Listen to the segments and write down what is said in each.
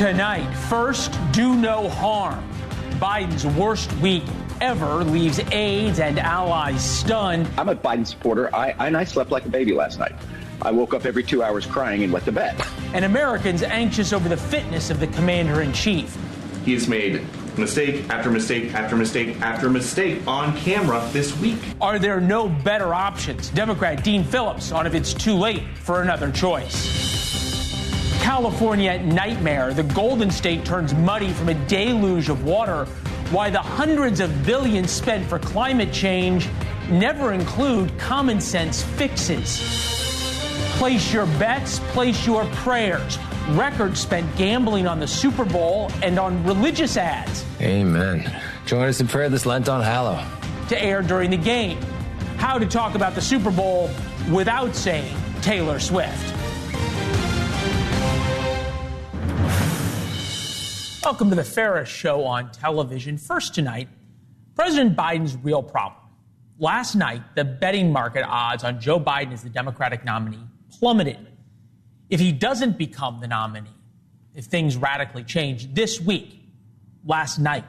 Tonight, first, do no harm. Biden's worst week ever leaves aides and allies stunned. I'm a Biden supporter, and I slept like a baby last night. I woke up every 2 hours crying and went to bed. And Americans anxious over the fitness of the commander-in-chief. He's made mistake after mistake after mistake after mistake on camera this week. Are there no better options? Democrat Dean Phillips on if it's too late for another choice. California nightmare. The Golden State turns muddy from a deluge of water. Why the hundreds of billions spent for climate change never include common sense fixes. Place your bets, place your prayers. Records spent gambling on the Super Bowl and on religious ads. Amen. Join us in prayer this Lent on Hallow. To air during the game. How to talk about the Super Bowl without saying Taylor Swift. Welcome to the fairest show on television. First tonight, President Biden's real problem. Last night, the betting market odds on Joe Biden as the Democratic nominee plummeted. If he doesn't become the nominee, if things radically change this week, last night,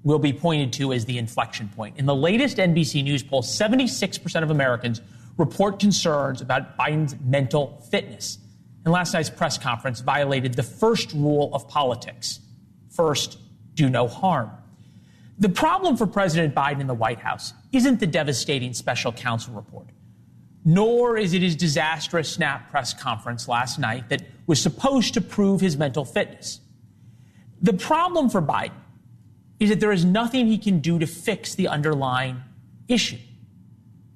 will be pointed to as the inflection point. In the latest NBC News poll, 76% of Americans report concerns about Biden's mental fitness. And last night's press conference violated the first rule of politics. First, do no harm. The problem for President Biden in the White House isn't the devastating special counsel report, nor is it his disastrous snap press conference last night that was supposed to prove his mental fitness. The problem for Biden is that there is nothing he can do to fix the underlying issue.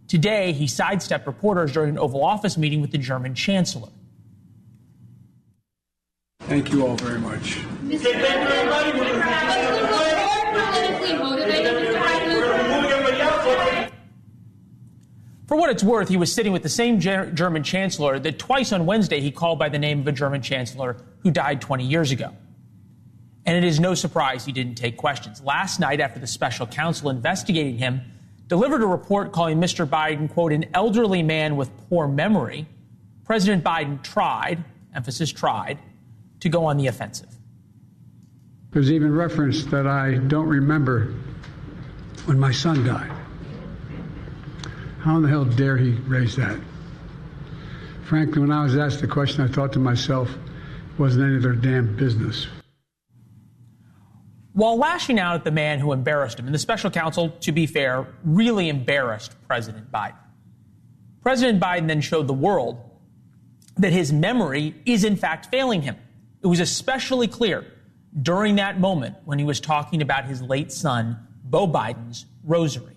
Today, he sidestepped reporters during an Oval Office meeting with the German chancellor. Thank you all very much. For what it's worth, he was sitting with the same German chancellor that twice on Wednesday he called by the name of a German chancellor who died 20 years ago. And it is no surprise he didn't take questions. Last night, after the special counsel investigating him delivered a report calling Mr. Biden, quote, an elderly man with poor memory, President Biden tried, emphasis tried, to go on the offensive. There's even reference that I don't remember when my son died. How in the hell dare he raise that? Frankly, when I was asked the question, I thought to myself, it wasn't any of their damn business. While lashing out at the man who embarrassed him, and the special counsel, to be fair, really embarrassed President Biden, President Biden then showed the world that his memory is in fact failing him. It was especially clear during that moment when he was talking about his late son, Beau Biden's rosary.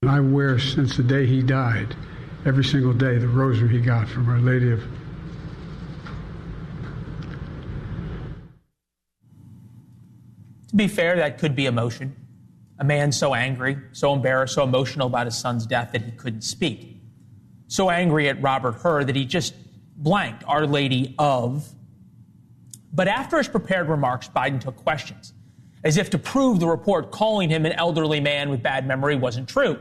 I wear, since the day he died, every single day, the rosary he got from Our Lady of... To be fair, that could be emotion. A man so angry, so embarrassed, so emotional about his son's death that he couldn't speak. So angry at Robert Hur that he just blanked Our Lady of... But after his prepared remarks, Biden took questions, as if to prove the report calling him an elderly man with bad memory wasn't true.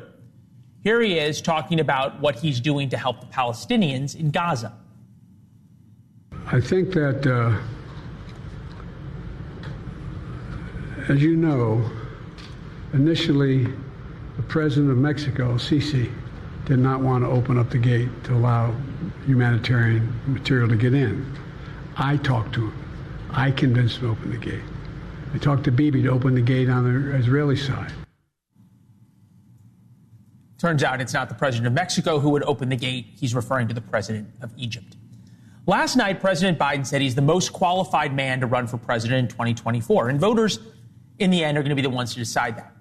Here he is talking about what he's doing to help the Palestinians in Gaza. I think that, as you know, initially, the president of Mexico, Sisi, did not want to open up the gate to allow humanitarian material to get in. I talked to him. I convinced him to open the gate. I talked to Bibi to open the gate on the Israeli side. Turns out it's not the president of Mexico who would open the gate. He's referring to the president of Egypt. Last night, President Biden said he's the most qualified man to run for president in 2024. And voters, in the end, are going to be the ones to decide that.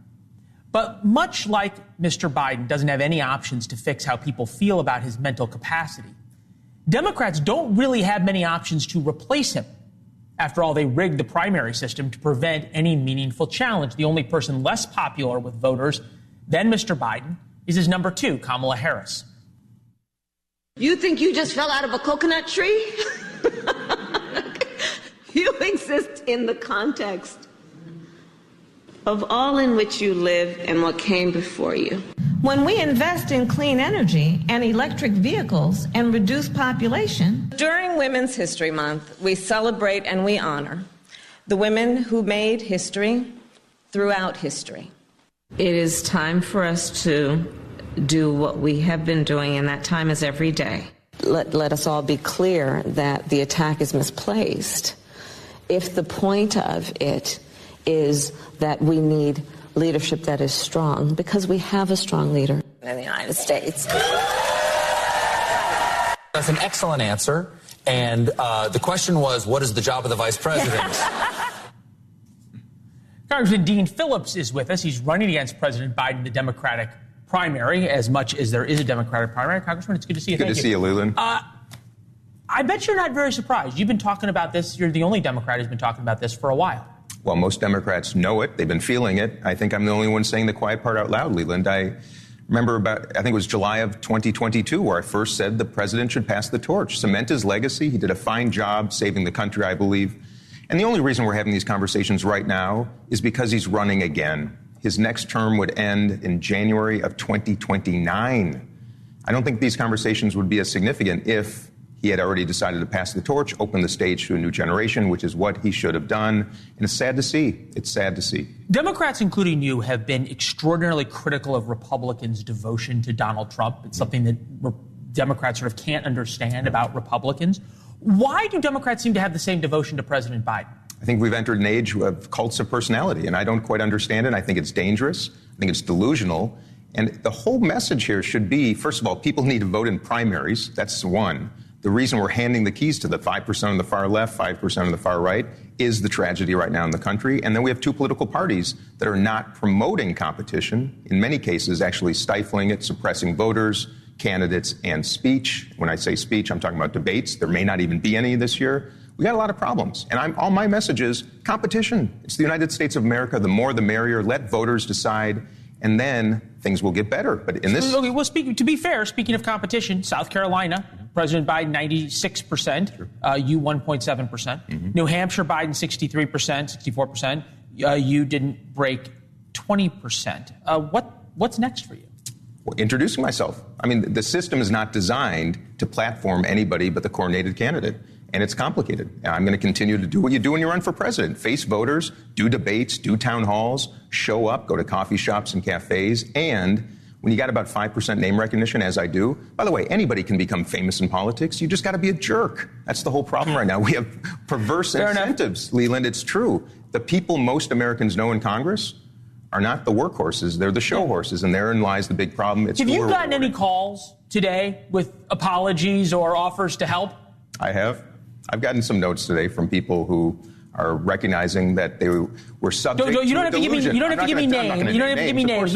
But much like Mr. Biden doesn't have any options to fix how people feel about his mental capacity, Democrats don't really have many options to replace him. After all, they rigged the primary system to prevent any meaningful challenge. The only person less popular with voters than Mr. Biden is his number two, Kamala Harris. You think you just fell out of a coconut tree? You exist in the context of all in which you live and what came before you. When we invest in clean energy and electric vehicles and reduce population. During Women's History Month, we celebrate and we honor the women who made history throughout history. It is time for us to do what we have been doing, and that time is every day. Let us all be clear that the attack is misplaced. If the point of it is that we need leadership that is strong, because we have a strong leader in the United States. That's an excellent answer. And the question was, what is the job of the vice president? Congressman Dean Phillips is with us. He's running against President Biden in the Democratic primary, as much as there is a Democratic primary. Congressman, it's good to see you. Good to see you, Leland. I bet you're not very surprised. You've been talking about this. You're the only Democrat who's been talking about this for a while. Well, most Democrats know it. They've been feeling it. I think I'm the only one saying the quiet part out loud, Leland. I remember I think it was July of 2022, where I first said the president should pass the torch, cement his legacy. He did a fine job saving the country, I believe. And the only reason we're having these conversations right now is because he's running again. His next term would end in January of 2029. I don't think these conversations would be as significant if he had already decided to pass the torch, open the stage to a new generation, which is what he should have done. And it's sad to see. It's sad to see. Democrats, including you, have been extraordinarily critical of Republicans' devotion to Donald Trump. It's something that Democrats sort of can't understand about Republicans. Why do Democrats seem to have the same devotion to President Biden? I think we've entered an age of cults of personality, and I don't quite understand it. I think it's dangerous. I think it's delusional. And the whole message here should be, first of all, people need to vote in primaries. That's one. The reason we're handing the keys to the 5% on the far left, 5% on the far right, is the tragedy right now in the country. And then we have two political parties that are not promoting competition, in many cases actually stifling it, suppressing voters, candidates, and speech. When I say speech, I'm talking about debates. There may not even be any this year. We got a lot of problems. And all my message is competition. It's the United States of America. The more, the merrier. Let voters decide. And then things will get better. But in this... Okay, well, to be fair, speaking of competition, South Carolina, President Biden, 96%, you 1.7%. Mm-hmm. New Hampshire, Biden, 63%, 64%. You didn't break 20%. What's next for you? Well, introducing myself. I mean, the system is not designed to platform anybody but the coordinated candidate. And it's complicated. And I'm going to continue to do what you do when you run for president. Face voters, do debates, do town halls, show up, go to coffee shops and cafes. And when you got about 5% name recognition, as I do, by the way, anybody can become famous in politics. You just got to be a jerk. That's the whole problem right now. We have perverse incentives, Leland. It's true. The people most Americans know in Congress are not the workhorses. They're the show horses. And therein lies the big problem. It's have you gotten any calls today with apologies or offers to help? I have. I've gotten some notes today from people who are recognizing that they were subject to a delusion. You don't have to give me names. You don't have to give me names.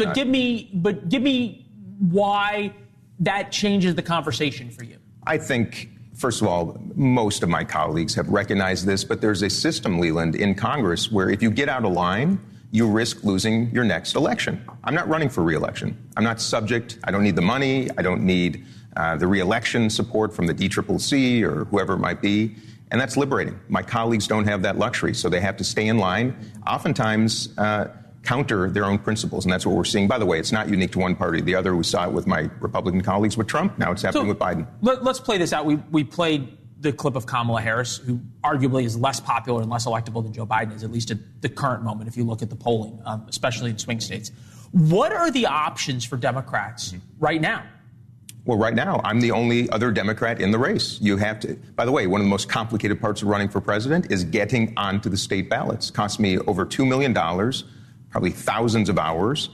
But give me why that changes the conversation for you. I think, first of all, most of my colleagues have recognized this, but there's a system, Leland, in Congress where if you get out of line, you risk losing your next election. I'm not running for re-election. I'm not subject. I don't need the money. I don't need the re-election support from the DCCC or whoever it might be. And that's liberating. My colleagues don't have that luxury, so they have to stay in line, oftentimes counter their own principles. And that's what we're seeing. By the way, it's not unique to one party or the other. We saw it with my Republican colleagues with Trump. Now it's happening with Biden. Let's play this out. We played the clip of Kamala Harris, who arguably is less popular and less electable than Joe Biden is, at least at the current moment, if you look at the polling, especially in swing states. What are the options for Democrats right now? Well, right now, I'm the only other Democrat in the race. You have to, by the way, one of the most complicated parts of running for president is getting onto the state ballots. It cost me over $2 million, probably thousands of hours.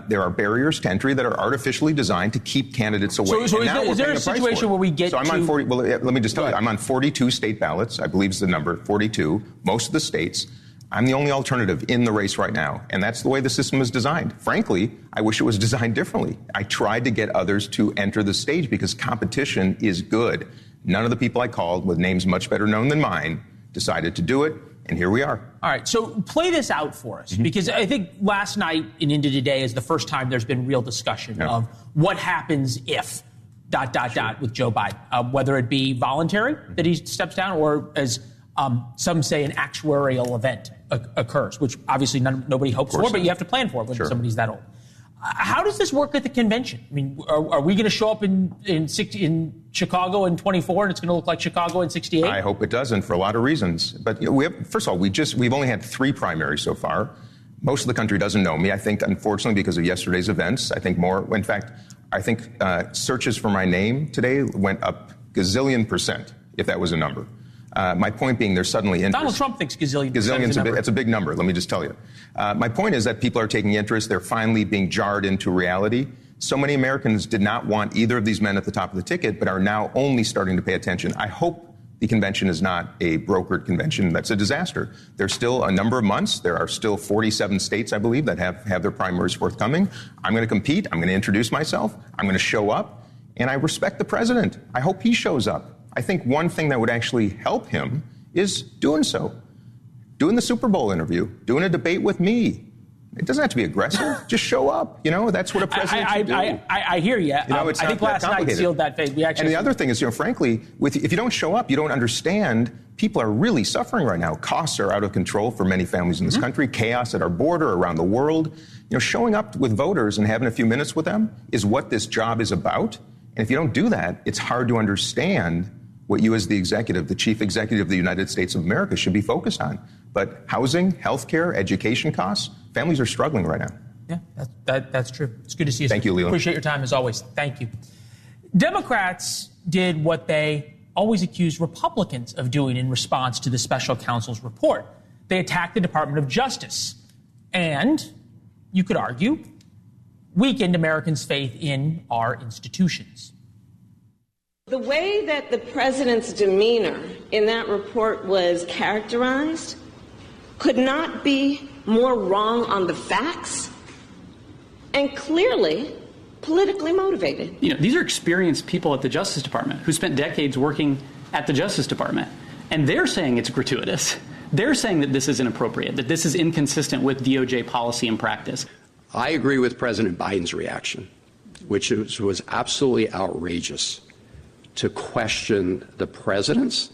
There are barriers to entry that are artificially designed to keep candidates away. So is there a situation where we get I'm on 40, well, let me just tell you, I'm on 42 state ballots, I believe is the number, 42, most of the states. I'm the only alternative in the race right now, and that's the way the system is designed. Frankly, I wish it was designed differently. I tried to get others to enter the stage because competition is good. None of the people I called, with names much better known than mine, decided to do it, and here we are. All right, so play this out for us, because I think last night and into today is the first time there's been real discussion of what happens if ... with Joe Biden, whether it be voluntary that he steps down or, as some say, an actuarial event occurs, which obviously nobody hopes for, but you have to plan for it when somebody's that old. How does this work at the convention? I mean, are we going to show up in Chicago in 24 and it's going to look like Chicago in 68? I hope it doesn't for a lot of reasons. But first of all, we've only had 3 primaries so far. Most of the country doesn't know me. I think, unfortunately, because of yesterday's events, I think more. In fact, I think searches for my name today went up gazillion%, if that was a number. My point being, there's suddenly interest. Donald Trump thinks gazillion. It's a big number, let me just tell you. My point is that people are taking interest. They're finally being jarred into reality. So many Americans did not want either of these men at the top of the ticket, but are now only starting to pay attention. I hope the convention is not a brokered convention that's a disaster. There's still a number of months. There are still 47 states, I believe, that have their primaries forthcoming. I'm going to compete. I'm going to introduce myself. I'm going to show up. And I respect the president. I hope he shows up. I think one thing that would actually help him is doing so. Doing the Super Bowl interview, doing a debate with me. It doesn't have to be aggressive. Just show up. That's what a president should do. I hear you. I think last night sealed that fate. And the other thing is, frankly, if you don't show up, you don't understand. People are really suffering right now. Costs are out of control for many families in this country. Chaos at our border, around the world. Showing up with voters and having a few minutes with them is what this job is about. And if you don't do that, it's hard to understand what you as the executive, the chief executive of the United States of America, should be focused on. But housing, healthcare, education costs, families are struggling right now. Yeah, that's true. It's good to see you. Thank you, Leland. Appreciate your time as always. Thank you. Democrats did what they always accused Republicans of doing in response to the special counsel's report. They attacked the Department of Justice and, you could argue, weakened Americans' faith in our institutions. The way that the president's demeanor in that report was characterized could not be more wrong on the facts and clearly politically motivated. These are experienced people at the Justice Department who spent decades working at the Justice Department, and they're saying it's gratuitous. They're saying that this is inappropriate, that this is inconsistent with DOJ policy and practice. I agree with President Biden's reaction, which was absolutely outrageous, to question the president's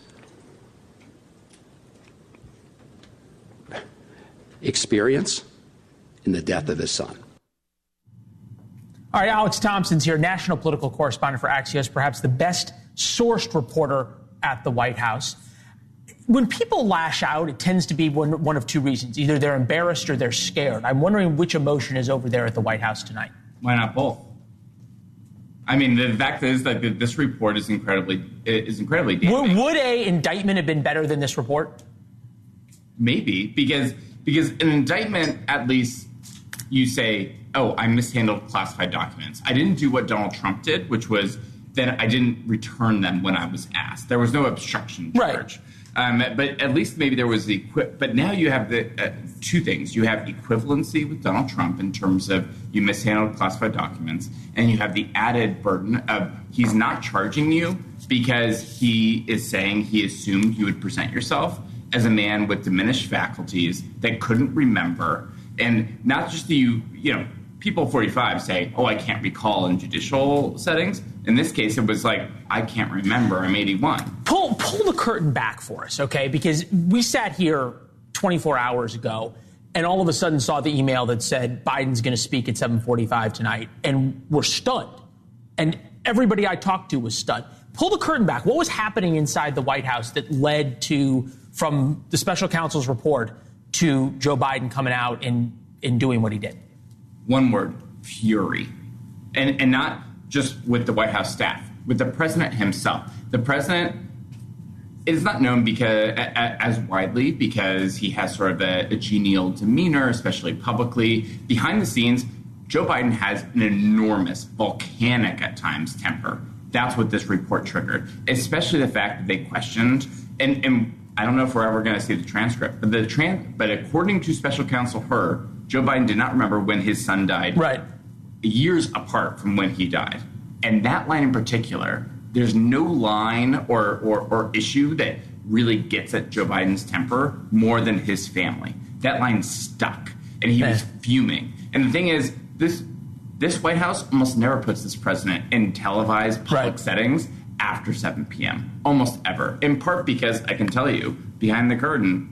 experience in the death of his son. All right, Alex Thompson's here, national political correspondent for Axios, perhaps the best sourced reporter at the White House. When people lash out, it tends to be one of 2 reasons. Either they're embarrassed or they're scared. I'm wondering which emotion is over there at the White House tonight. Why not both? I mean, the fact is that this report is incredibly damning. Would a indictment have been better than this report? Maybe, because an indictment, at least you say, oh, I mishandled classified documents. I didn't do what Donald Trump did, which was that I didn't return them when I was asked. There was no obstruction charge. Right. But at least maybe there was but now you have the 2 things. You have equivalency with Donald Trump in terms of you mishandled classified documents, and you have the added burden of he's not charging you because he is saying he assumed you would present yourself as a man with diminished faculties that couldn't remember. And not just people 45 say, oh, I can't recall in judicial settings. In this case, it was like, I can't remember. I'm 81. Pull the curtain back for us, okay? Because we sat here 24 hours ago and all of a sudden saw the email that said Biden's going to speak at 7:45 tonight, and we're stunned. And everybody I talked to was stunned. Pull the curtain back. What was happening inside the White House that led to, from the special counsel's report to Joe Biden coming out and doing what he did? One word: fury. And not just with the White House staff, with the president himself. The president is not known as widely because he has sort of a genial demeanor, especially publicly. Behind the scenes, Joe Biden has an enormous, volcanic at times temper. That's what this report triggered, especially the fact that they questioned, and I don't know if we're ever going to see the transcript, but according to special counsel Hur, Joe Biden did not remember when his son died. Right. Years apart from when he died. And that line in particular, there's no line or issue that really gets at Joe Biden's temper more than his family. That line stuck, and he was fuming. And the thing is, this White House almost never puts this president in televised public settings after 7 p.m., almost ever. In part because, I can tell you, behind the curtain,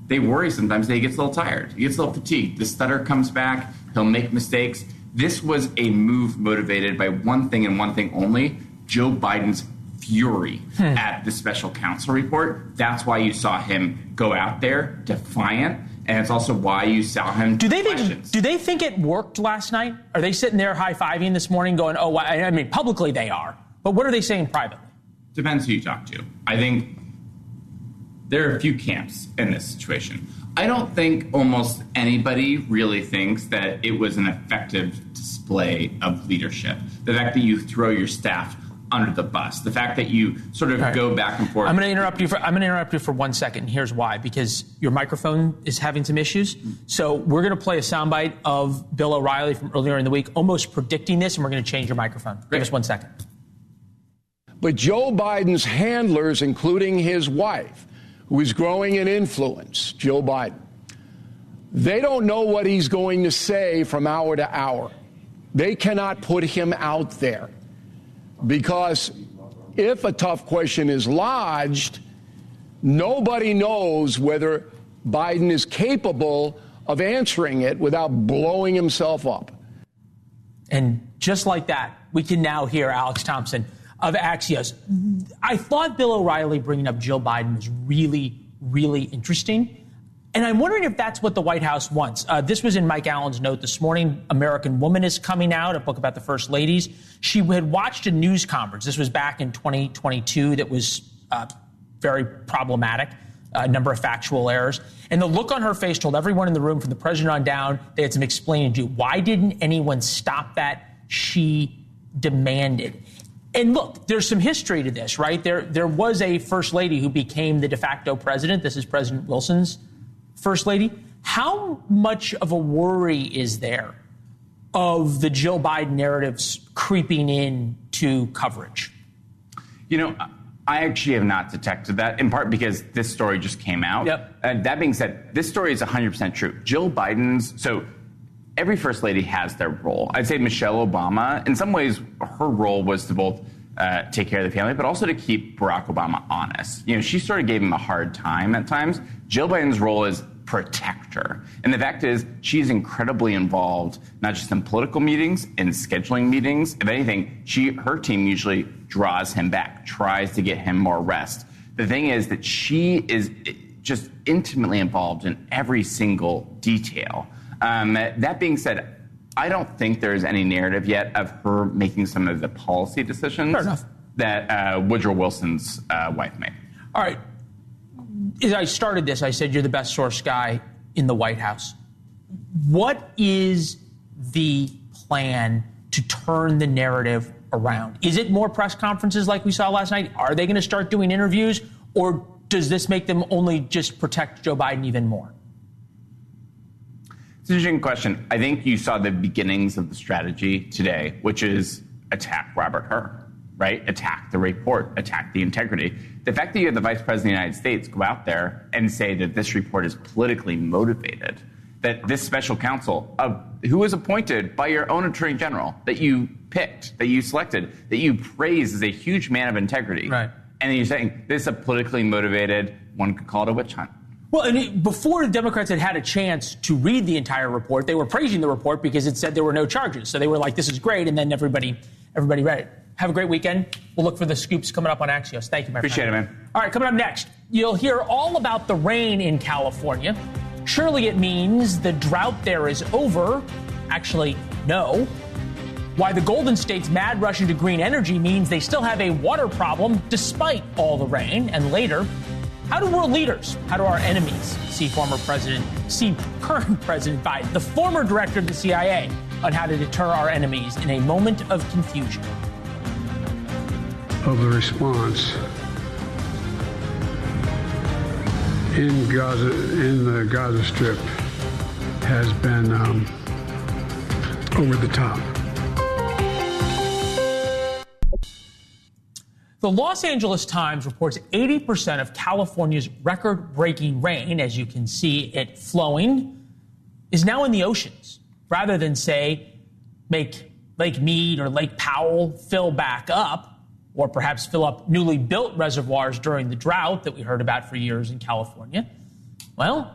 they worry sometimes that he gets a little tired. He gets a little fatigued. The stutter comes back. He'll make mistakes. This was a move motivated by one thing and one thing only: Joe Biden's fury at the special counsel report. That's why you saw him go out there defiant, and it's also why you saw him. Do they think it worked last night? Are they sitting there high-fiving this morning going, oh, I mean, publicly they are, but what are they saying privately? Depends who you talk to. I think there are a few camps in this situation. I don't think almost anybody really thinks that it was an effective display of leadership. The fact that you throw your staff under the bus, the fact that you sort of go back and forth. I'm going to interrupt you for 1 second. Here's why: because your microphone is having some issues. So we're going to play a soundbite of Bill O'Reilly from earlier in the week, almost predicting this, and we're going to change your microphone. Give us 1 second. But Joe Biden's handlers, including his wife, who is growing in influence, Joe Biden, they don't know what he's going to say from hour to hour. They cannot put him out there, because if a tough question is lodged, nobody knows whether Biden is capable of answering it without blowing himself up. And just like that, we can now hear Alex Thompson of Axios. I thought Bill O'Reilly bringing up Joe Biden was really, really interesting. And I'm wondering if that's what the White House wants. This was in Mike Allen's note this morning. American Woman is coming out, a book about the first ladies. She had watched a news conference. This was back in 2022 that was very problematic, a number of factual errors. And the look on her face told everyone in the room, from the president on down, they had some explaining to do. Why didn't anyone stop that? She demanded. And look, there's some history to this, right? There was a first lady who became the de facto president. This is President Wilson's first lady. How much of a worry is there of the Joe Biden narratives creeping into coverage? You know, I actually have not detected that, in part because this story just came out. Yep. That being said, this story is 100% true. Jill Biden's, so every first lady has their role. I'd say Michelle Obama, in some ways, her role was to both take care of the family, but also to keep Barack Obama honest. You know, she sort of gave him a hard time at times. Jill Biden's role is protector. And the fact is, she's incredibly involved, not just in political meetings, in scheduling meetings. If anything, her team usually draws him back, tries to get him more rest. The thing is that she is just intimately involved in every single detail. That being said, I don't think there's any narrative yet of her making some of the policy decisions that Woodrow Wilson's wife made. All right. As I started this, I said you're the best source guy in the White House. What is the plan to turn the narrative around? Is it more press conferences like we saw last night? Are they going to start doing interviews? Or does this make them only just protect Joe Biden even more? It's an interesting question. I think you saw the beginnings of the strategy today, which is attack Robert Hur, right? Attack the report, attack the integrity. The fact that you have the Vice President of the United States go out there and say that this report is politically motivated, that this special counsel, who was appointed by your own Attorney General, that you picked, that you selected, that you praised as a huge man of integrity. Right. And then you're saying this is a politically motivated, one could call it a witch hunt. Well, and before the Democrats had a chance to read the entire report, they were praising the report because it said there were no charges. So they were like, this is great. And then everybody read it. Have a great weekend. We'll look for the scoops coming up on Axios. Thank you, my friend. Appreciate it, man. All right, coming up next, you'll hear all about the rain in California. Surely it means the drought there is over. Actually, no. Why the Golden State's mad rush into green energy means they still have a water problem despite all the rain. And later, how do world leaders, how do our enemies see current President Biden, the former director of the CIA, on how to deter our enemies in a moment of confusion? Of the response in the Gaza Strip has been over the top. The Los Angeles Times reports 80% of California's record-breaking rain, as you can see it flowing, is now in the oceans, rather than, say, make Lake Mead or Lake Powell fill back up, or perhaps fill up newly built reservoirs during the drought that we heard about for years in California. Well,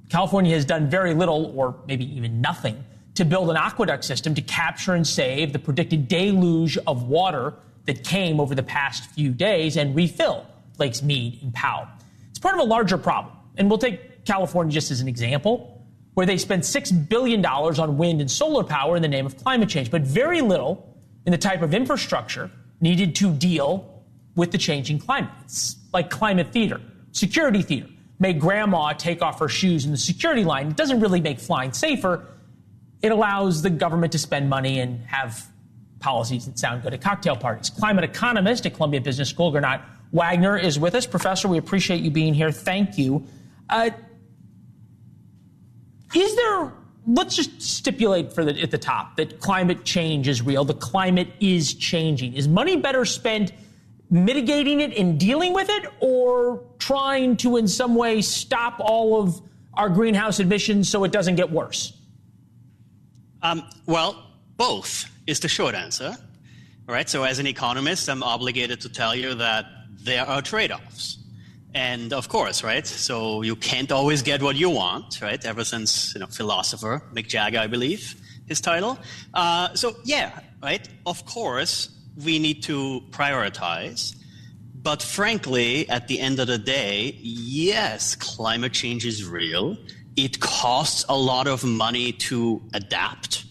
California has done very little, or maybe even nothing, to build an aqueduct system to capture and save the predicted deluge of water that came over the past few days and refill Lakes Mead and Powell. It's part of a larger problem. And we'll take California just as an example, where they spent $6 billion on wind and solar power in the name of climate change, but very little in the type of infrastructure needed to deal with the changing climate. It's like climate theater, security theater. Make grandma take off her shoes in the security line. It doesn't really make flying safer. It allows the government to spend money and have policies that sound good at cocktail parties. Climate economist at Columbia Business School, Gernot Wagner, is with us. Professor, we appreciate you being here. Thank you. Let's just stipulate at the top that climate change is real. The climate is changing. Is money better spent mitigating it and dealing with it, or trying to in some way stop all of our greenhouse emissions so it doesn't get worse? Well, both is the short answer. All right. So as an economist, I'm obligated to tell you that there are trade-offs. And of course, right, so you can't always get what you want, right, ever since, philosopher Mick Jagger, I believe, his title. So yeah, right, of course, we need to prioritize. But frankly, at the end of the day, yes, climate change is real. It costs a lot of money to adapt,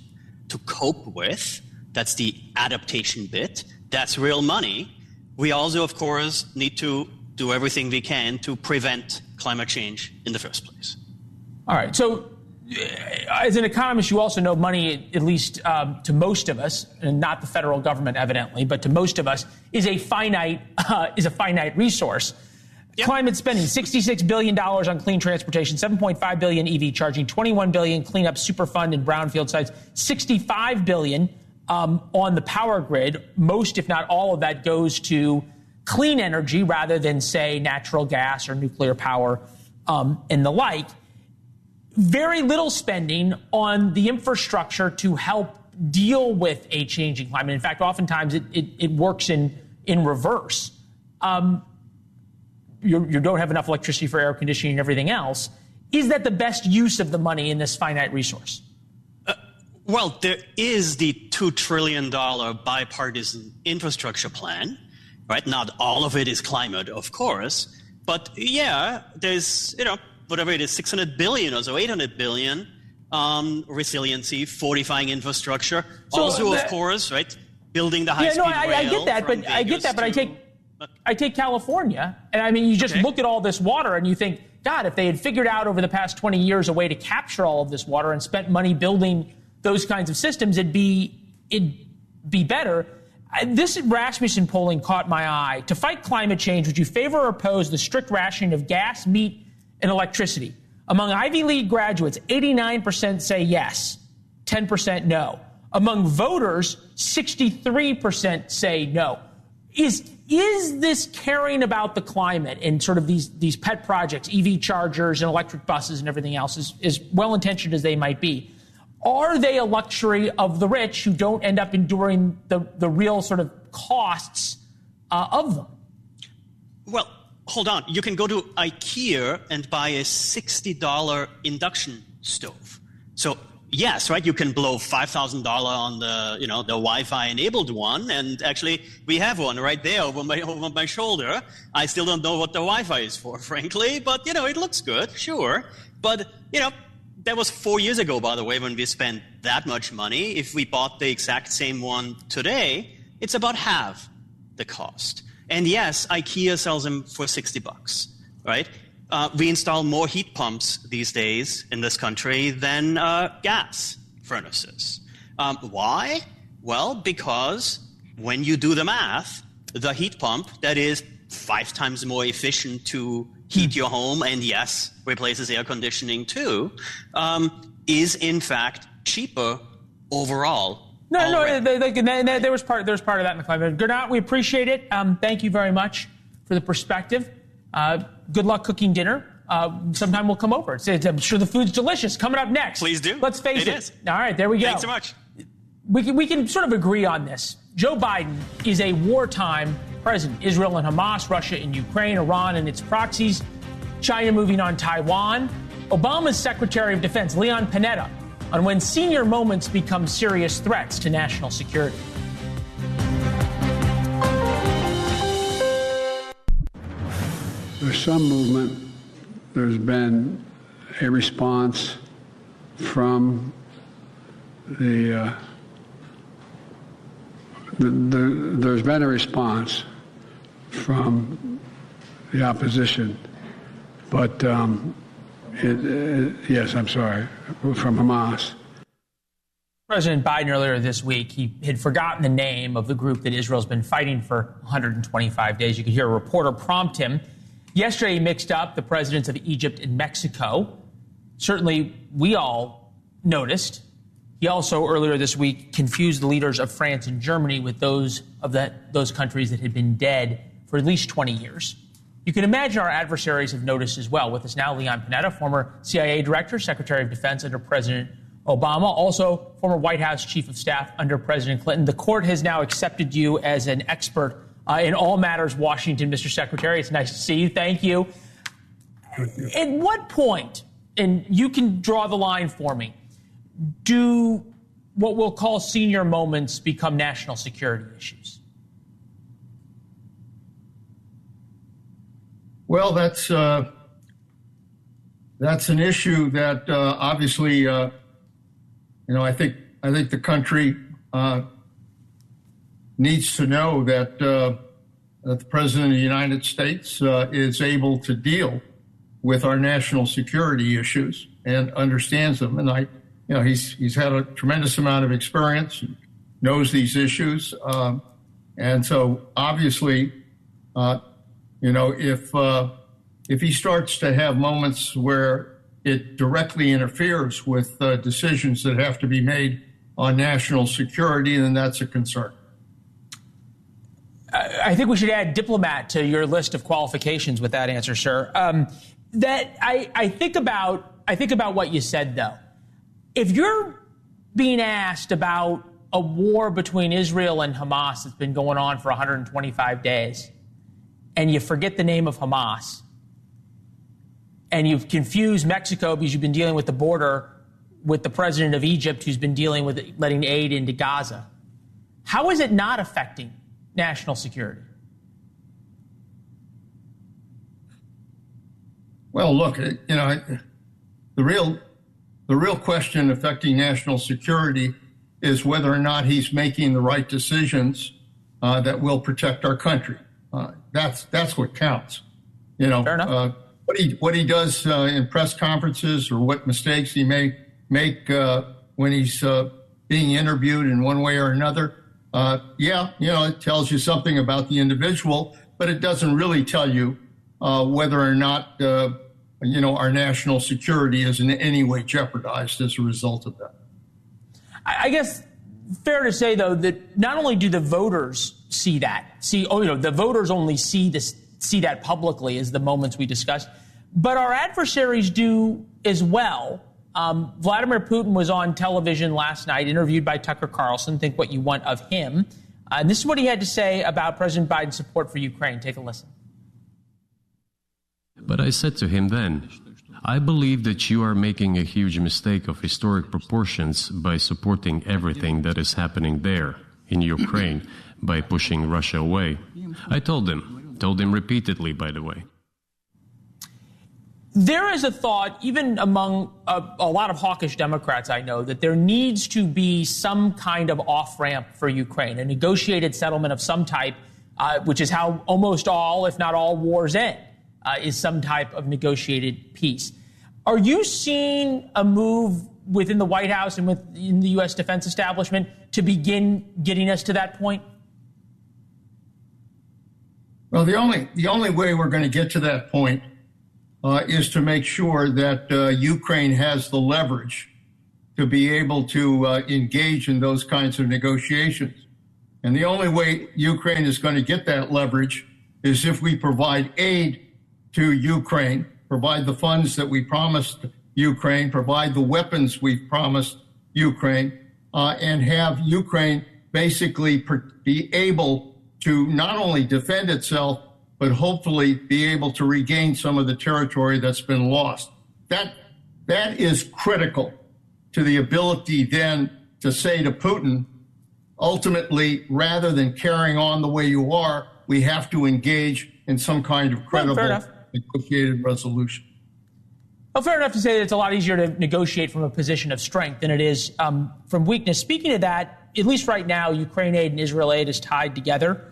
to cope with. That's the adaptation bit. That's real money. We also, of course, need to do everything we can to prevent climate change in the first place. All right. So as an economist, you also know money, at least to most of us, and not the federal government, evidently, but to most of us, is a finite resource. Yep. Climate spending, $66 billion on clean transportation, $7.5 billion EV charging, $21 billion cleanup superfund and brownfield sites, $65 billion on the power grid. Most, if not all of that, goes to clean energy rather than, say, natural gas or nuclear power and the like. Very little spending on the infrastructure to help deal with a changing climate. In fact, oftentimes it works in reverse. You don't have enough electricity for air conditioning and everything else. Is that the best use of the money in this finite resource? Well, there is the $2 trillion bipartisan infrastructure plan, right? Not all of it is climate, of course. But yeah, there's, whatever it is, $600 billion or so, $800 billion resiliency, fortifying infrastructure. So also, of course, right, building the high-speed rail. I get that, but I take California, and I mean, you just look at all this water and you think, God, if they had figured out over the past 20 years a way to capture all of this water and spent money building those kinds of systems, it'd be better. This Rasmussen polling caught my eye. To fight climate change, would you favor or oppose the strict rationing of gas, meat, and electricity? Among Ivy League graduates, 89% say yes, 10% no. Among voters, 63% say no. Is this caring about the climate and sort of these pet projects, EV chargers and electric buses and everything else, as well-intentioned as they might be, are they a luxury of the rich who don't end up enduring the real sort of costs of them? Well, hold on. You can go to IKEA and buy a $60 induction stove. So yes, right, you can blow $5,000 on the Wi-Fi enabled one, and actually we have one right there over my shoulder. I still don't know what the Wi-Fi is for, frankly, but it looks good, sure. But that was 4 years ago, by the way, when we spent that much money. If we bought the exact same one today, it's about half the cost. And yes, IKEA sells them for $60, right? We install more heat pumps these days in this country than gas furnaces. Why? Well, because when you do the math, the heat pump that is 5 times more efficient to heat your home, and yes, replaces air conditioning too, is in fact cheaper overall. There was part of that in the climate. Gernot, we appreciate it. Thank you very much for the perspective. Good luck cooking dinner. Sometime we'll come over. I'm sure the food's delicious. Coming up next. Please do. Let's face it. It is. All right, there we go. Thanks so much. We can sort of agree on this. Joe Biden is a wartime president. Israel and Hamas, Russia and Ukraine, Iran and its proxies, China moving on Taiwan. Obama's Secretary of Defense, Leon Panetta, on when senior moments become serious threats to national security. There's some movement. There's been a response from there's been a response from the opposition, but yes, I'm sorry, from Hamas. President Biden earlier this week, he had forgotten the name of the group that Israel's been fighting for 125 days. You could hear a reporter prompt him. Yesterday, he mixed up the presidents of Egypt and Mexico. Certainly, we all noticed. He also, earlier this week, confused the leaders of France and Germany with those countries that had been dead for at least 20 years. You can imagine our adversaries have noticed as well. With us now, Leon Panetta, former CIA director, Secretary of Defense under President Obama, also former White House Chief of Staff under President Clinton. The court has now accepted you as an expert in all matters Washington, Mr. Secretary. It's nice to see you. Thank you. At what point, and you can draw the line for me, do what we'll call senior moments become national security issues? Well, that's an issue that obviously, I think the country needs to know that the President of the United States is able to deal with our national security issues and understands them. And he's had a tremendous amount of experience, knows these issues, and so obviously, if he starts to have moments where it directly interferes with decisions that have to be made on national security, then that's a concern. I think we should add diplomat to your list of qualifications with that answer, sir. I think about what you said, though. If you're being asked about a war between Israel and Hamas that's been going on for 125 days, and you forget the name of Hamas, and you've confused Mexico because you've been dealing with the border with the president of Egypt who's been dealing with letting aid into Gaza, how is it not affecting national security? Well, look, the real question affecting national security is whether or not he's making the right decisions that will protect our country. That's what counts. Fair enough. What he does in press conferences or what mistakes he may make when he's being interviewed in one way or another. It tells you something about the individual, but it doesn't really tell you whether or not, our national security is in any way jeopardized as a result of that. I guess fair to say, though, that not only do the voters see that, the voters only see that publicly as the moments we discussed, but our adversaries do as well. Vladimir Putin was on television last night, interviewed by Tucker Carlson. Think what you want of him. And this is what he had to say about President Biden's support for Ukraine. Take a listen. But I said to him then, I believe that you are making a huge mistake of historic proportions by supporting everything that is happening there in Ukraine by pushing Russia away. I told him repeatedly, by the way. There is a thought, even among a lot of hawkish Democrats I know, that there needs to be some kind of off-ramp for Ukraine, a negotiated settlement of some type, which is how almost all, if not all, wars end, is some type of negotiated peace. Are you seeing a move within the White House and within the U.S. defense establishment to begin getting us to that point? Well, the only way we're going to get to that point is to make sure that Ukraine has the leverage to be able to engage in those kinds of negotiations. And the only way Ukraine is going to get that leverage is if we provide aid to Ukraine, provide the funds that we promised Ukraine, provide the weapons we've promised Ukraine, and have Ukraine basically be able to not only defend itself, but hopefully be able to regain some of the territory that's been lost. That is critical to the ability then to say to Putin, ultimately, rather than carrying on the way you are, we have to engage in some kind of credible negotiated resolution. Well, fair enough to say that it's a lot easier to negotiate from a position of strength than it is from weakness. Speaking of that, at least right now, Ukraine aid and Israel aid is tied together.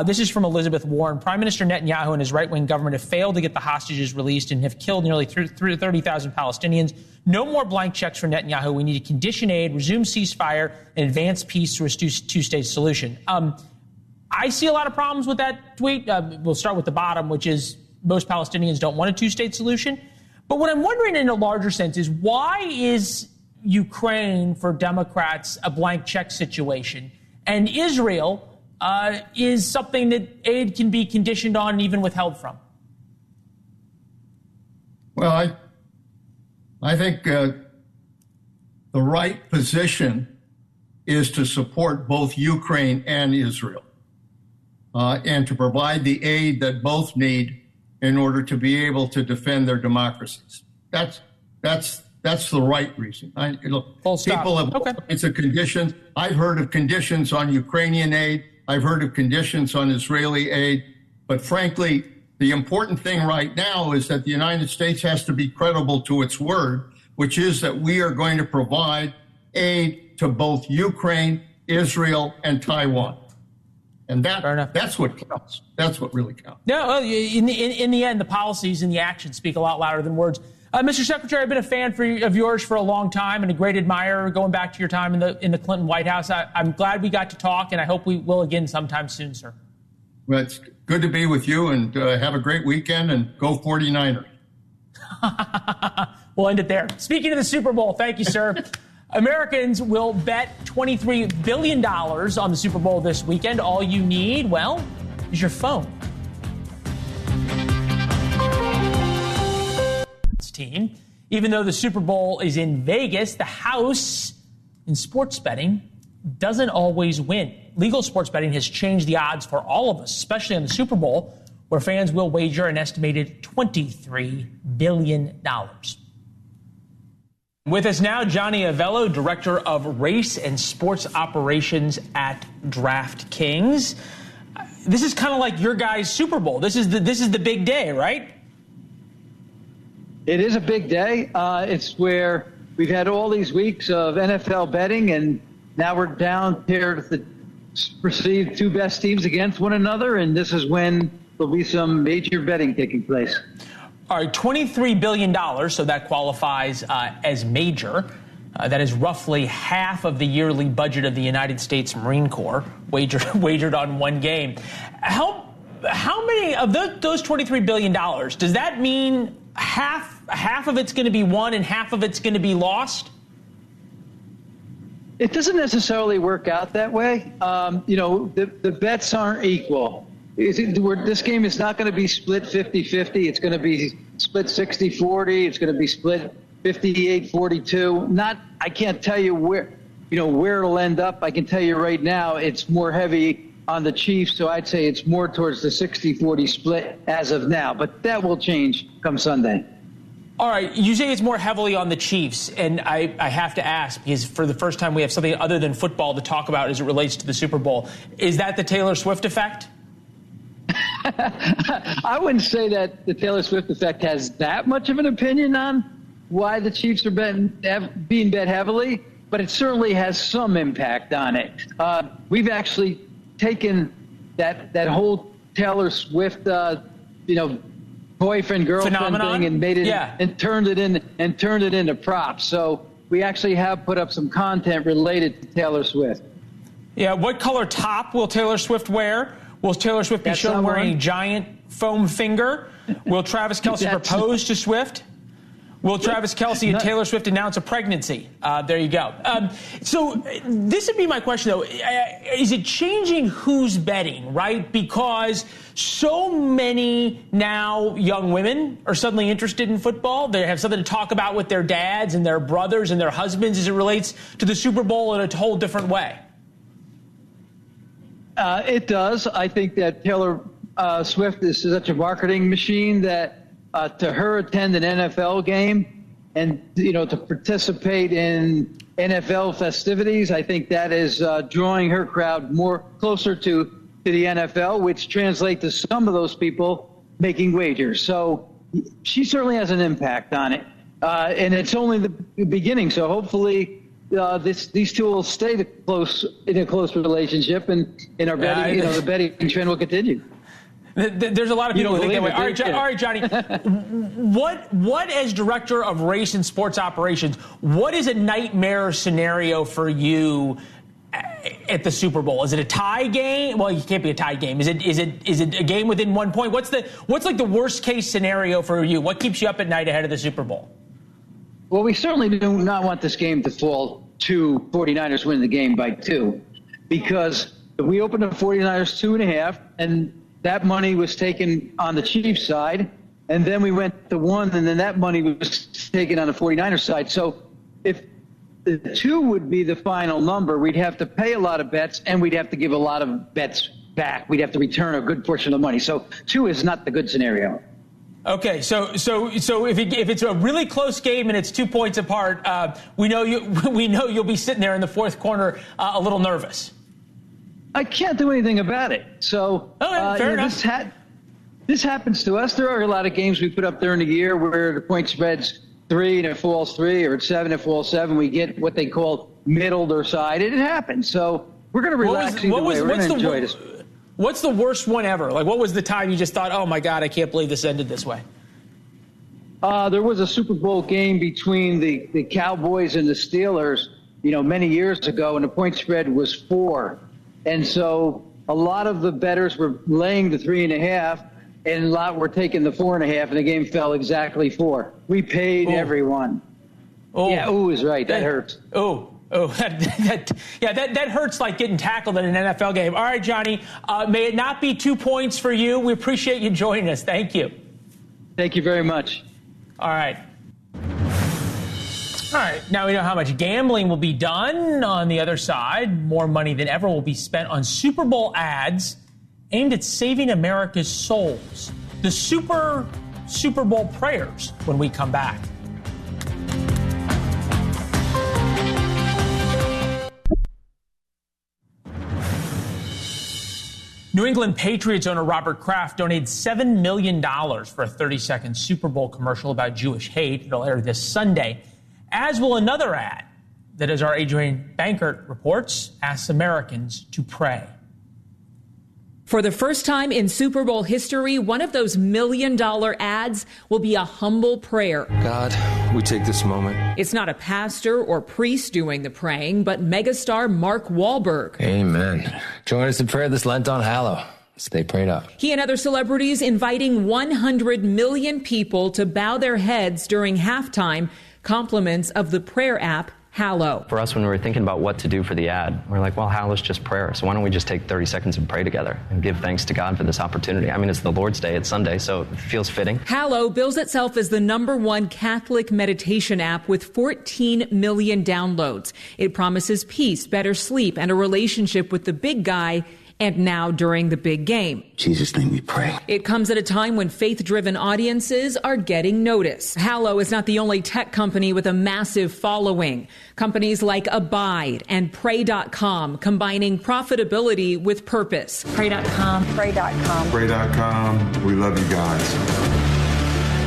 This is from Elizabeth Warren. Prime Minister Netanyahu and his right-wing government have failed to get the hostages released and have killed nearly 30,000 Palestinians. No more blank checks for Netanyahu. We need to condition aid, resume ceasefire, and advance peace through a two-state solution. I see a lot of problems with that tweet. We'll start with the bottom, which is most Palestinians don't want a two-state solution. But what I'm wondering in a larger sense is why is Ukraine, for Democrats, a blank check situation, and Israel is something that aid can be conditioned on and even withheld from? Well, I think the right position is to support both Ukraine and Israel and to provide the aid that both need in order to be able to defend their democracies. That's the right reason. People have all kinds of conditions. I've heard of conditions on Ukrainian aid. I've heard of conditions on Israeli aid. But frankly, the important thing right now is that the United States has to be credible to its word, which is that we are going to provide aid to both Ukraine, Israel, and Taiwan. And that's what counts. That's what really counts. No, in the end, the policies and the actions speak a lot louder than words. Mr. Secretary, I've been a fan of yours for a long time and a great admirer going back to your time in the Clinton White House. I'm glad we got to talk, and I hope we will again sometime soon, sir. Well, it's good to be with you, and have a great weekend, and go 49ers. We'll end it there. Speaking of the Super Bowl, thank you, sir. Americans will bet $23 billion on the Super Bowl this weekend. All you need, well, is your phone. Team. Even though the Super Bowl is in Vegas, the house in sports betting doesn't always win. Legal sports betting has changed the odds for all of us, especially on the Super Bowl, where fans will wager an estimated $23 billion. With us now, Johnny Avello, Director of Race and Sports Operations at DraftKings. This is kind of like your guys' Super Bowl. This is the big day, right? It is a big day. It's where we've had all these weeks of NFL betting, and now we're down here to perceive two best teams against one another, and this is when there'll be some major betting taking place. All right, $23 billion, so that qualifies as major. That is roughly half of the yearly budget of the United States Marine Corps wagered on one game. How many of those $23 billion, does that mean half of it's going to be won and half of it's going to be lost? It doesn't necessarily work out that way. The bets aren't equal. This game is not going to be split 50-50. It's going to be split 60-40. It's going to be split 58-42. I can't tell you where it'll end up. I can tell you right now it's more heavy on the Chiefs, so I'd say it's more towards the 60-40 split as of now. But that will change come Sunday. All right, you say it's more heavily on the Chiefs, and I have to ask, because for the first time we have something other than football to talk about as it relates to the Super Bowl. Is that the Taylor Swift effect? I wouldn't say that the Taylor Swift effect has that much of an opinion on why the Chiefs are being bet heavily, but it certainly has some impact on it. We've actually taken that whole Taylor Swift, boyfriend girlfriend phenomenon thing and made it and turned it into props. So we actually have put up some content related to Taylor Swift. Yeah, what color top will Taylor Swift wear? Will Taylor Swift be shown wearing a giant foam finger? Will Travis Kelce propose to Swift? Will Travis Kelce and Taylor Swift announce a pregnancy? There you go. So this would be my question, though. Is it changing who's betting, right? Because so many now young women are suddenly interested in football. They have something to talk about with their dads and their brothers and their husbands as it relates to the Super Bowl in a whole different way. It does. I think that Taylor Swift is such a marketing machine that to her attend an NFL game and to participate in NFL festivities. I think that is drawing her crowd more closer to the NFL, which translates to some of those people making wagers. So she certainly has an impact on it, and it's only the beginning. So hopefully these two will stay in a close relationship, and in our betting, the betting trend will continue. There's a lot of people who think that way. All right, Johnny. What as director of race and sports operations, what is a nightmare scenario for you at the Super Bowl? Is it a tie game? Well, it can't be a tie game. Is it a game within 1 point? What's like the worst case scenario for you? What keeps you up at night ahead of the Super Bowl? Well, we certainly do not want this game to fall to 49ers winning the game by 2, because if we opened the 49ers 2.5 and that money was taken on the Chiefs side, and then we went to 1, and then that money was taken on the 49ers side. So if the 2 would be the final number, we'd have to pay a lot of bets, and we'd have to give a lot of bets back. We'd have to return a good portion of the money. So 2 is not the good scenario. Okay, so if it's a really close game and it's 2 points apart, we know you'll be sitting there in the fourth quarter a little nervous. I can't do anything about it. So fair enough. This happens to us. There are a lot of games we put up during the year where the point spread's 3 and it falls 3, or it's 7 and it falls 7. We get what they call middled or sided. It happens. So we're going to relax either way. We're going to enjoy this. What's the worst one ever? Like, what was the time you just thought, oh, my God, I can't believe this ended this way? There was a Super Bowl game between the Cowboys and the Steelers, many years ago, and the point spread was 4. And so a lot of the bettors were laying the 3.5, and a lot were taking the 4.5, and the game fell exactly 4. We paid everyone. Yeah, is right. That hurts. That hurts like getting tackled in an NFL game. All right, Johnny, may it not be 2 points for you. We appreciate you joining us. Thank you. Thank you very much. All right. All right, now we know how much gambling will be done. On the other side, more money than ever will be spent on Super Bowl ads aimed at saving America's souls. The Super Bowl prayers when we come back. New England Patriots owner Robert Kraft donated $7 million for a 30-second Super Bowl commercial about Jewish hate. It'll air this Sunday. As will another ad that, as our Adrian Bankert reports, asks Americans to pray. For the first time in Super Bowl history, one of those $1 million ads will be a humble prayer. God, we take this moment. It's not a pastor or priest doing the praying, but megastar Mark Wahlberg. Amen. Join us in prayer this Lent on Hallow. Stay prayed up. He and other celebrities inviting 100 million people to bow their heads during halftime. Compliments of the prayer app Hallow. For us, when we were thinking about what to do for the ad, we're like, well, Hallow's just prayer. So why don't we just take 30 seconds and pray together and give thanks to God for this opportunity? I mean, it's the Lord's Day. It's Sunday, so it feels fitting. Hallow bills itself as the #1 Catholic meditation app with 14 million downloads. It promises peace, better sleep, and a relationship with the big guy. And now during the big game. In Jesus' name we pray. It comes at a time when faith-driven audiences are getting notice. Hallow is not the only tech company with a massive following. Companies like Abide and Pray.com combining profitability with purpose. Pray.com. Pray.com. Pray.com. We love you guys.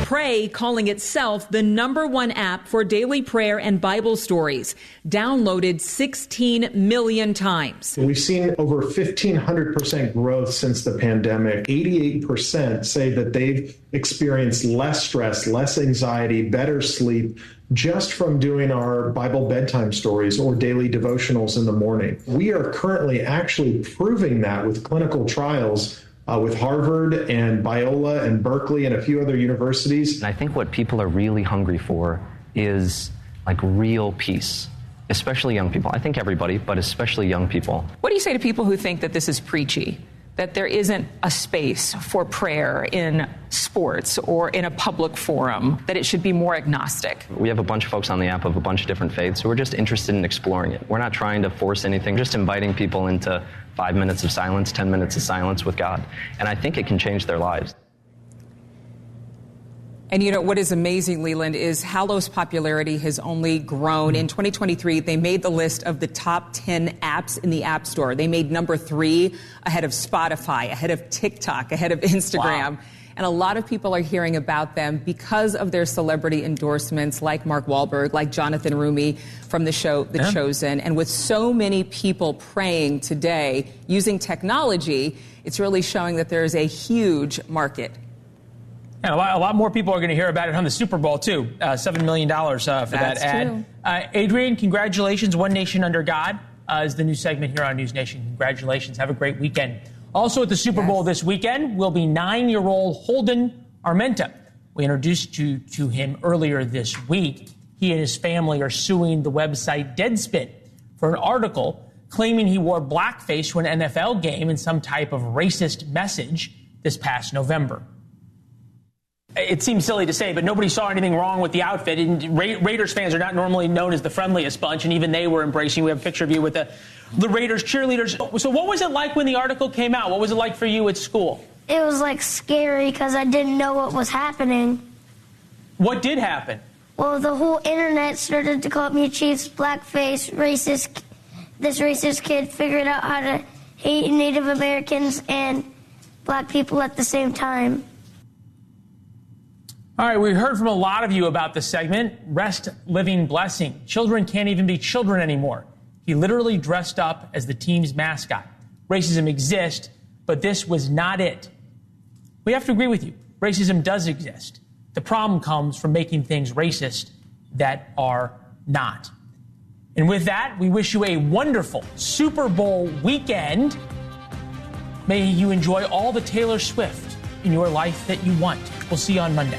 Pray calling itself the #1 app for daily prayer and Bible stories, downloaded 16 million times. We've seen over 1,500% growth since the pandemic. 88% say that they've experienced less stress, less anxiety, better sleep, just from doing our Bible bedtime stories or daily devotionals in the morning. We are currently actually proving that with clinical trials with Harvard and Biola and Berkeley and a few other universities. And I think what people are really hungry for is like real peace, especially young people. I think everybody, but especially young people. What do you say to people who think that this is preachy? That there isn't a space for prayer in sports or in a public forum, that it should be more agnostic? We have a bunch of folks on the app of a bunch of different faiths, so we're just interested in exploring it. We're not trying to force anything, just inviting people into 5 minutes of silence, 10 minutes of silence with God. And I think it can change their lives. And you know, what is amazing, Leland, is Halo's popularity has only grown. In 2023, they made the list of the top 10 apps in the App Store. They made number 3 ahead of Spotify, ahead of TikTok, ahead of Instagram. Wow. And a lot of people are hearing about them because of their celebrity endorsements, like Mark Wahlberg, like Jonathan Rumi from the show The Chosen. And with so many people praying today using technology, it's really showing that there is a huge market. And a lot more people are going to hear about it on the Super Bowl, too. $7 million for that ad. Adrian, congratulations. One Nation Under God is the new segment here on News Nation. Congratulations. Have a great weekend. Also at the Super Bowl this weekend will be 9-year-old Holden Armenta. We introduced you to him earlier this week. He and his family are suing the website Deadspin for an article claiming he wore blackface to an NFL game in some type of racist message this past November. It seems silly to say, but nobody saw anything wrong with the outfit. And Raiders fans are not normally known as the friendliest bunch, and even they were embracing. We have a picture of you with the Raiders cheerleaders. So what was it like when the article came out? What was it like for you at school? It was like scary because I didn't know what was happening. What did happen? Well, the whole internet started to call me Chiefs, blackface, racist. This racist kid figured out how to hate Native Americans and black people at the same time. All right, we heard from a lot of you about this segment, Rest Living Blessing. Children can't even be children anymore. He literally dressed up as the team's mascot. Racism exists, but this was not it. We have to agree with you. Racism does exist. The problem comes from making things racist that are not. And with that, we wish you a wonderful Super Bowl weekend. May you enjoy all the Taylor Swift in your life that you want. We'll see you on Monday.